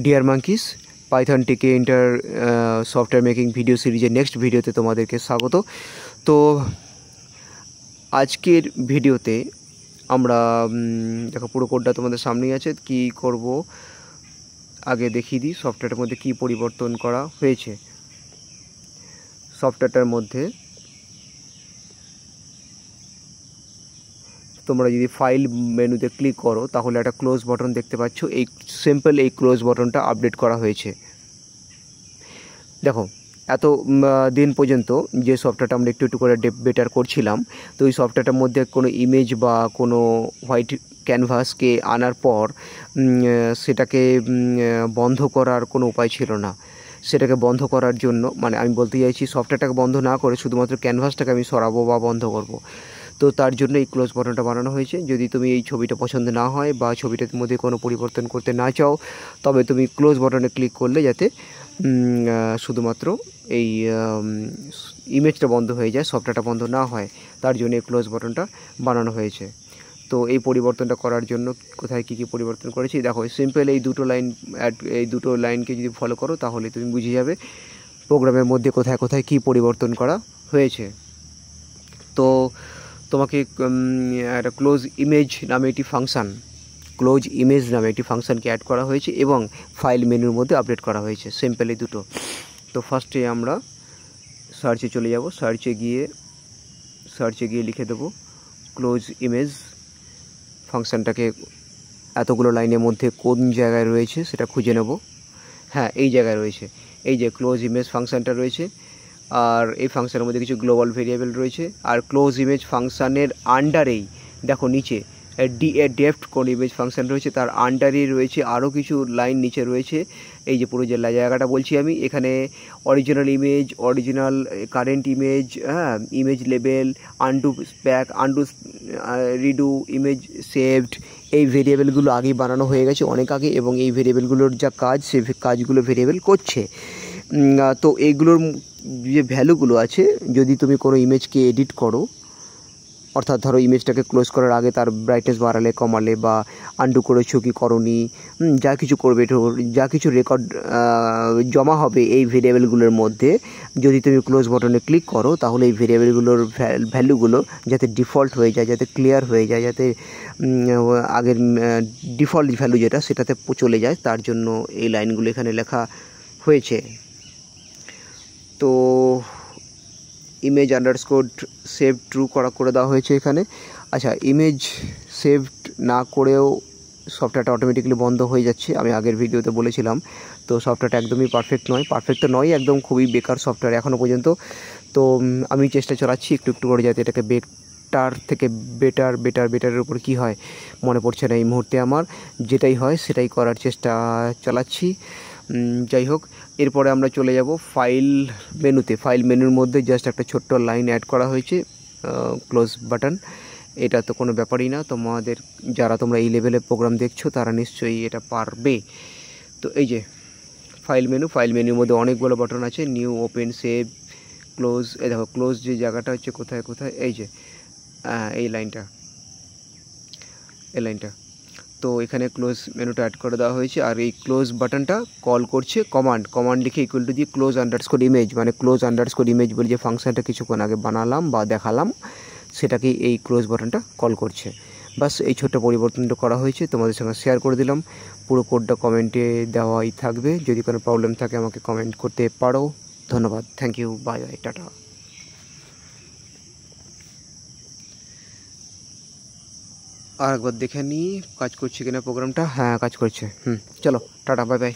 Deer monkeys, Python টেকে inter software making video সিরিজের next ভিডিওতে তোমাদেরকে স্বাগত। তো আজকের ভিডিওতে আমরা দেখো পুরো কোডটা তোমাদের সামনেই আছে। কি করব আগে দেখিয়ে দিই সফটওয়্যারের মধ্যে কি পরিবর্তন করা হয়েছে। সফটওয়্যারটার মধ্যে তোমরা যদি ফাইল মেনুতে ক্লিক করো তাহলে একটা ক্লোজ বাটন দেখতে পাচ্ছ। এই সিম্পল এই ক্লোজ বাটনটা আপডেট করা হয়েছে। দেখো এত দিন পর্যন্ত যে সফটওয়্যারটা আমরা একটু একটু করে বেটার করছিলাম, তো এই সফটওয়্যারটার মধ্যে কোনো ইমেজ বা কোনো হোয়াইট ক্যানভাসকে আনার পর সেটাকে বন্ধ করার কোনো উপায় ছিল না। সেটাকে বন্ধ করার জন্য মানে আমি বলতে চাইছি সফটওয়্যারটাকে বন্ধ না করে শুধুমাত্র ক্যানভাসটাকে আমি সরাবো বা বন্ধ করব। তো তার জন্য এই ক্লোজ বাটনটা বানানো হয়েছে। যদি তুমি এই ছবিটা পছন্দ না হয় বা ছবিটার মধ্যে কোনো পরিবর্তন করতে না চাও, তবে তুমি ক্লোজ বাটনে ক্লিক করলে যাতে শুধুমাত্র এই ইমেজটা বন্ধ হয়ে যায়, সফটওয়্যারটা বন্ধ না হয়, তার জন্য এই ক্লোজ বাটনটা বানানো হয়েছে। তো এই পরিবর্তনটা করার জন্য কোথায় কী কী পরিবর্তন করেছি দেখো। সিম্পল এই দুটো লাইনকে যদি ফলো করো তাহলে তুমি বুঝে যাবে প্রোগ্রামের মধ্যে কোথায় কোথায় কী পরিবর্তন করা হয়েছে। তো তোমাকে একটা ক্লোজ ইমেজ নামে একটি ফাংশানকে অ্যাড করা হয়েছে এবং ফাইল মেনুর মধ্যে আপডেট করা হয়েছে। সিম্পলি দুটো। তো ফার্স্টে আমরা সার্চে চলে যাব। সার্চে গিয়ে লিখে দেবো ক্লোজ ইমেজ। ফাংশানটাকে এতগুলো লাইনের মধ্যে কোন জায়গায় রয়েছে সেটা খুঁজে নেব। হ্যাঁ, এই জায়গায় রয়েছে। এই যে ক্লোজ ইমেজ ফাংশানটা রয়েছে, আর এই ফাংশনের মধ্যে কিছু গ্লোবাল ভেরিয়েবল রয়েছে। আর ক্লোজ ইমেজ ফাংশানের আন্ডারেই দেখো নিচে ডেপ্থ কোন ইমেজ ফাংশন রয়েছে, তার আন্ডারেই রয়েছে আরও কিছু লাইন নিচে রয়েছে। এই যে পুরো যে জায়গাটা বলছি আমি, এখানে original image, original current image, হ্যাঁ, image label, undo stack, undo redo, image saved, এই ভেরিয়েবলগুলো আগেই বানানো হয়ে গেছে অনেক আগে, এবং এই ভেরিয়েবলগুলোর যা কাজ সেই কাজগুলো ভেরিয়েবল করছে। তো এইগুলোর যে ভ্যালুগুলো আছে, যদি তুমি কোনো ইমেজকে এডিট করো, অর্থাৎ ধরো ইমেজটাকে ক্লোজ করার আগে তার ব্রাইটনেস বাড়ালে কমালে বা আনডু করেছো কি করনি, যা কিছু করবে, যা কিছু রেকর্ড জমা হবে এই ভেরিয়েবলগুলোর মধ্যে, যদি তুমি ক্লোজ বাটনে ক্লিক করো তাহলে এই ভেরিয়েবলগুলোর ভ্যালুগুলো যাতে ডিফল্ট হয়ে যায়, যাতে ক্লিয়ার হয়ে যায়, যাতে আগের ডিফল্ট ভ্যালু যেটা সেটাতে চলে যায়, তার জন্য এই লাইনগুলো এখানে লেখা হয়েছে। তো ইমেজ আন্ডারস্কোর সেভ ট্রু করে দেওয়া হয়েছে এখানে। আচ্ছা, ইমেজ সেভড না করেও সফটওয়্যারটা অটোমেটিক্যালি বন্ধ হয়ে যাচ্ছে, আমি আগের ভিডিওতে বলেছিলাম। তো সফটওয়্যারটা একদমই পারফেক্ট তো নয়, একদম খুবই বেকার সফটওয়্যার এখনও পর্যন্ত। তো আমি চেষ্টা চালাচ্ছি একটু একটু করে যাতে এটাকে বেটার থেকে বেটারের উপর কী হয় মনে পড়ছে না এই মুহূর্তে আমার। যেটাই হয় সেটাই করার চেষ্টা চালাচ্ছি। যাই হোক, এরপরে আমরা চলে যাব ফাইল মেনুতে। ফাইল মেনুর মধ্যে জাস্ট একটা ছোট্ট লাইন অ্যাড করা হয়েছে, ক্লোজ বাটন। এটা তো কোনো ব্যাপারই না, তোমরা এই লেভেলের প্রোগ্রাম দেখছো তারা নিশ্চয়ই এটা পারবে। তো এই যে ফাইল মেনুর মধ্যে অনেকগুলো বাটন আছে, নিউ, ওপেন, সেভ, ক্লোজ। এই দেখো ক্লোজ যে জায়গাটা হচ্ছে কোথায় এই যে এই লাইনটা। তো এখানে ক্লোজ মেনুটা অ্যাড করে দেওয়া হয়েছে। আর এই ক্লোজ বাটনটা কল করছে কমান্ড লিখে ইকুয়াল টু দিয়ে ক্লোজ আন্ডারস্কোর ইমেজ, মানে ক্লোজ আন্ডারস্কোর ইমেজ বলে যে ফাংশনটা কিছুক্ষণ আগে বানালাম বা দেখালাম, সেটাকে এই ক্লোজ বাটনটা কল করছে। বাস এই ছোট্ট পরিবর্তনটা করা হয়েছে, তোমাদের সঙ্গে শেয়ার করে দিলাম। পুরো কোডটা কমেন্টে দেওয়াই থাকবে, যদি কোনো প্রবলেম থাকে আমাকে কমেন্ট করতে পারো। ধন্যবাদ, থ্যাংক ইউ, বাই বাই, টাটা। আর একবার দেখে নিই কাজ করছে কিনা প্রোগ্রামটা। হ্যাঁ, কাজ করছে। চলো, টাটা, বাই বাই।